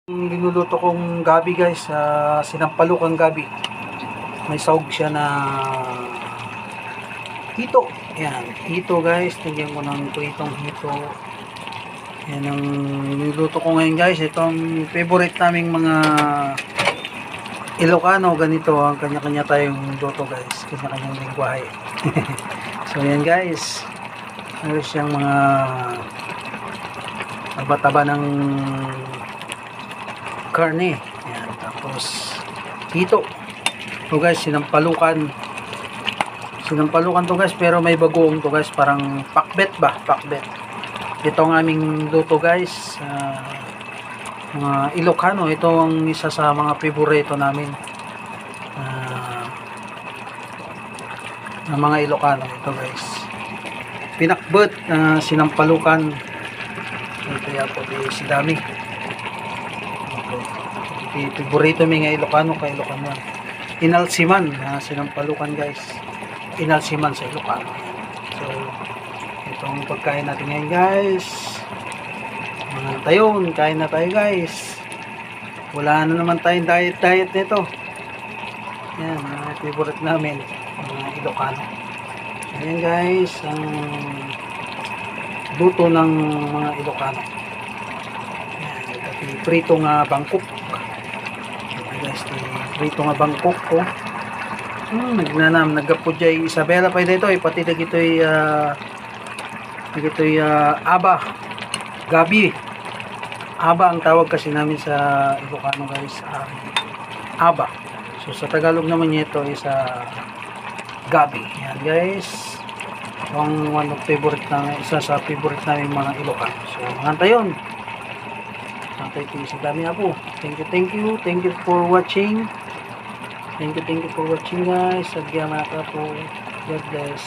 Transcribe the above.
Linuluto kong gabi guys, sinampalukang gabi. May sahog siya na hito. Yan, hito guys. Tingnan ko ng itong hito. Yan ang niluluto ko ngayon guys. Itong favorite naming mga Ilocano, ganito ang kanya-kanya tayong luto guys. Kanya-kanyang lingwahe. So yan guys. Meron siyang mga taba-taba ng karne. Yan, tapos hito. So guys, sinampalukan to guys, pero may bagoong to guys, parang pakbet ba? Pakbet. Ito ang aming luto guys. Mga Ilocano, ito ang isa sa mga favorito namin. Ng mga Ilocano ito guys. Pinakbet, sinampalukan. Ito yapo si dami. Favorito may nga Ilocano kay Ilocano. Inalsiman, sinampalukan guys. Inalsiman sa Ilocano. So, itong pagkain natin ngayon guys. Mga tayon, kain na tayo guys. Wala na naman tayong diet nito. Yan, favorite namin, mga Ilocano. Ayan guys, ang luto ng mga Ilocano. Ayan, prito nga bangkok. Guys, prito nga bangkok ko. Nagnanam, nagapudjay Isabela pa dito, pati dagitoy aba, gabi. Aba ang tawag kasi namin sa Ilocano guys, aba. So sa Tagalog naman ito is gabi. Yan guys. Ang one of favorite na, isa sa favorite namin mga Ilocano. So hantay yun. Hantay ko si dami ako. Thank you for watching. Thank you for watching guys. Sagya mga po. God bless.